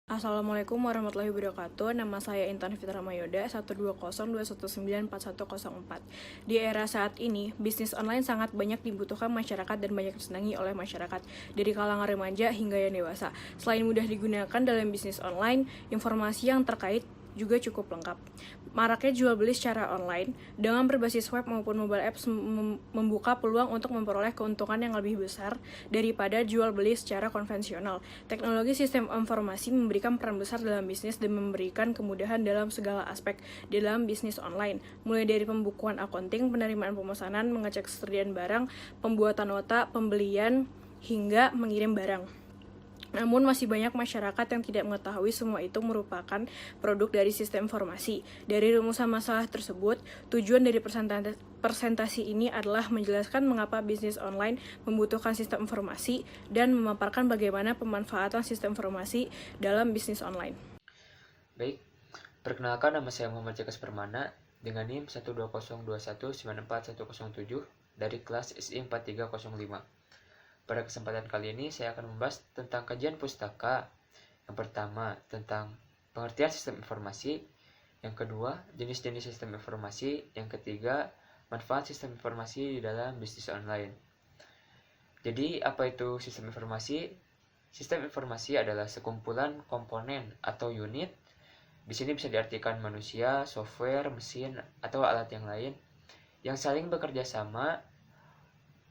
Assalamualaikum warahmatullahi wabarakatuh. Nama saya Intan Fitra Mayoda 1202194. Di era saat ini, bisnis online sangat banyak dibutuhkan masyarakat dan banyak disenangi oleh masyarakat, dari kalangan remaja hingga yang dewasa. Selain mudah digunakan dalam bisnis online, informasi yang terkait juga cukup lengkap. Maraknya jual beli secara online dengan berbasis web maupun mobile apps membuka peluang untuk memperoleh keuntungan yang lebih besar daripada jual beli secara konvensional. Teknologi sistem informasi memberikan peran besar dalam bisnis dan memberikan kemudahan dalam segala aspek di dalam bisnis online, mulai dari pembukuan accounting, penerimaan pemesanan, mengecek ketersediaan barang, pembuatan nota, pembelian, hingga mengirim barang. Namun masih banyak masyarakat yang tidak mengetahui semua itu merupakan produk dari sistem informasi. Dari rumusan masalah tersebut, tujuan dari presentasi ini adalah menjelaskan mengapa bisnis online membutuhkan sistem informasi dan memaparkan bagaimana pemanfaatan sistem informasi dalam bisnis online. Baik, perkenalkan nama saya Muhammad Jakas Permana dengan NIM 12021941107 dari kelas SI 4305. Pada kesempatan kali ini saya akan membahas tentang kajian pustaka. Yang pertama, tentang pengertian sistem informasi. Yang kedua, jenis-jenis sistem informasi. Yang ketiga, manfaat sistem informasi di dalam bisnis online. Jadi, apa itu sistem informasi? Sistem informasi adalah sekumpulan komponen atau unit. Di sini bisa diartikan manusia, software, mesin, atau alat yang lain yang saling bekerja sama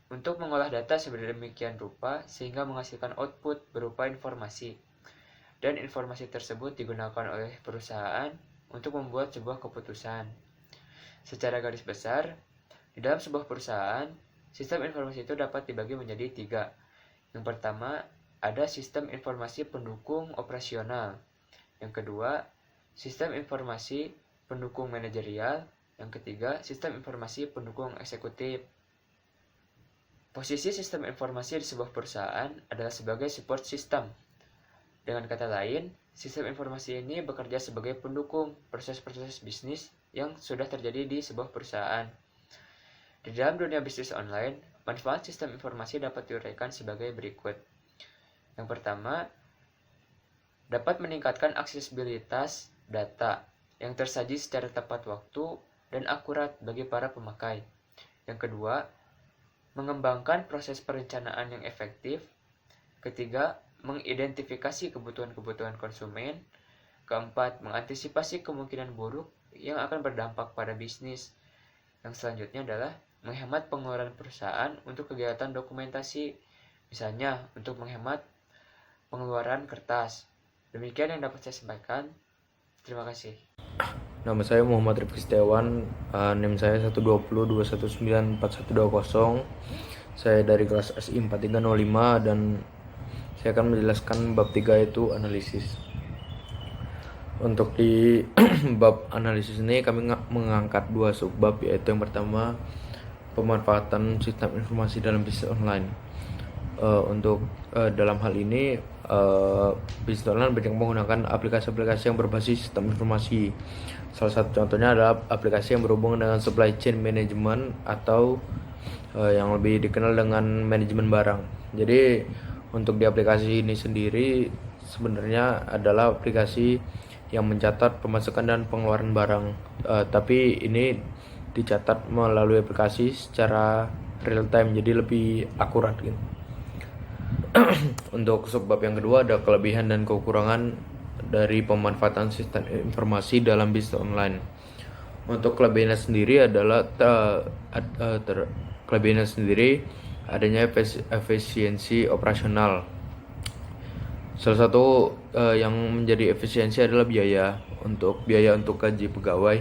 untuk mengolah data sedemikian rupa sehingga menghasilkan output berupa informasi. Dan informasi tersebut digunakan oleh perusahaan untuk membuat sebuah keputusan. Secara garis besar, di dalam sebuah perusahaan, sistem informasi itu dapat dibagi menjadi 3. Yang pertama, ada sistem informasi pendukung operasional. Yang kedua, sistem informasi pendukung manajerial. Yang ketiga, sistem informasi pendukung eksekutif. Posisi sistem informasi di sebuah perusahaan adalah sebagai support system. Dengan kata lain, sistem informasi ini bekerja sebagai pendukung proses-proses bisnis yang sudah terjadi di sebuah perusahaan. Di dalam dunia bisnis online, manfaat sistem informasi dapat diuraikan sebagai berikut. Yang pertama, dapat meningkatkan aksesibilitas data yang tersaji secara tepat waktu dan akurat bagi para pemakai. Yang kedua, mengembangkan proses perencanaan yang efektif. Ketiga, mengidentifikasi kebutuhan-kebutuhan konsumen. Keempat, mengantisipasi kemungkinan buruk yang akan berdampak pada bisnis. Yang selanjutnya adalah menghemat pengeluaran perusahaan untuk kegiatan dokumentasi, misalnya untuk menghemat pengeluaran kertas. Demikian yang dapat saya sampaikan. Terima kasih. Nama saya Muhammad Rifki Setiawan, NIM saya 12021941120. Saya dari kelas SI 4305 dan saya akan menjelaskan bab 3 itu analisis. Untuk di bab analisis ini kami mengangkat 2 subbab, yaitu yang pertama pemanfaatan sistem informasi dalam bisnis online. Dalam hal ini bisnis online banyak menggunakan aplikasi-aplikasi yang berbasis sistem informasi. Salah satu contohnya adalah aplikasi yang berhubungan dengan supply chain management atau yang lebih dikenal dengan manajemen barang. Jadi untuk di aplikasi ini sendiri sebenarnya adalah aplikasi yang mencatat pemasukan dan pengeluaran barang, tapi ini dicatat melalui aplikasi secara real time, jadi lebih akurat gitu. Untuk subbab yang kedua ada kelebihan dan kekurangan dari pemanfaatan sistem informasi dalam bisnis online. Untuk kelebihannya sendiri adalah adanya efisiensi operasional. Salah satu yang menjadi efisiensi adalah biaya untuk gaji pegawai.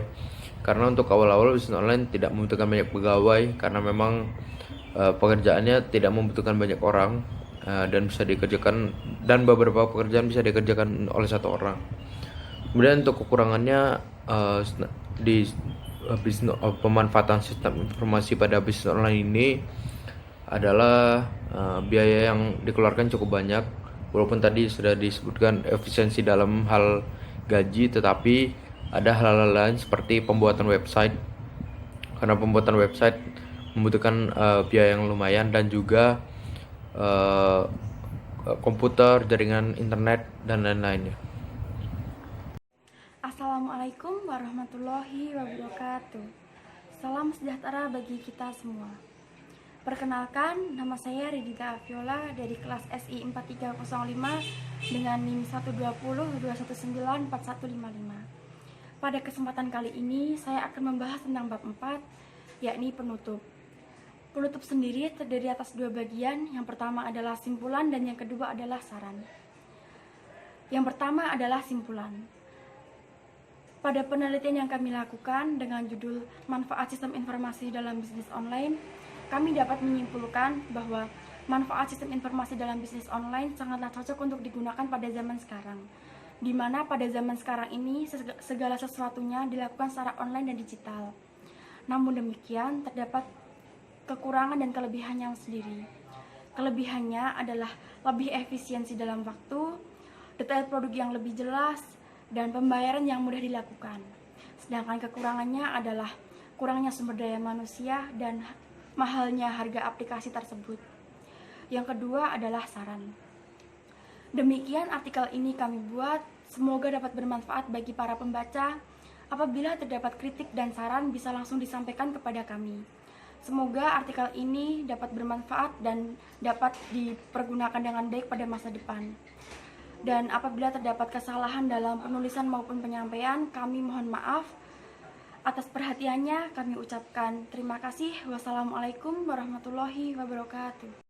Karena untuk awal-awal bisnis online tidak membutuhkan banyak pegawai karena memang pekerjaannya tidak membutuhkan banyak orang. Dan bisa dikerjakan, dan beberapa pekerjaan bisa dikerjakan oleh satu orang. Kemudian untuk kekurangannya di pemanfaatan sistem informasi pada bisnis online ini adalah biaya yang dikeluarkan cukup banyak. Walaupun tadi sudah disebutkan efisiensi dalam hal gaji, tetapi ada hal-hal lain seperti pembuatan website, karena pembuatan website membutuhkan biaya yang lumayan, dan juga komputer, jaringan internet, dan lain-lainnya. Assalamualaikum warahmatullahi wabarakatuh. Salam sejahtera bagi kita semua. Perkenalkan, nama saya Ridita Aviola dari kelas SI 4305 dengan NIM 120219455. Pada kesempatan kali ini, saya akan membahas tentang bab 4, yakni penutup. Penutup sendiri terdiri atas dua bagian, yang pertama adalah simpulan dan yang kedua adalah saran. Yang pertama adalah simpulan. Pada penelitian yang kami lakukan dengan judul Manfaat Sistem Informasi dalam Bisnis Online, kami dapat menyimpulkan bahwa manfaat sistem informasi dalam bisnis online sangatlah cocok untuk digunakan pada zaman sekarang, di mana pada zaman sekarang ini segala sesuatunya dilakukan secara online dan digital. Namun demikian, terdapat kekurangan dan kelebihannya sendiri. Kelebihannya adalah lebih efisiensi dalam waktu, detail produk yang lebih jelas, dan pembayaran yang mudah dilakukan. Sedangkan kekurangannya adalah kurangnya sumber daya manusia dan mahalnya harga aplikasi tersebut. Yang kedua adalah saran. Demikian artikel ini kami buat, semoga dapat bermanfaat bagi para pembaca. Apabila terdapat kritik dan saran bisa langsung disampaikan kepada kami. Semoga artikel ini dapat bermanfaat dan dapat dipergunakan dengan baik pada masa depan. Dan apabila terdapat kesalahan dalam penulisan maupun penyampaian, kami mohon maaf. Atas perhatiannya kami ucapkan terima kasih. Wassalamualaikum warahmatullahi wabarakatuh.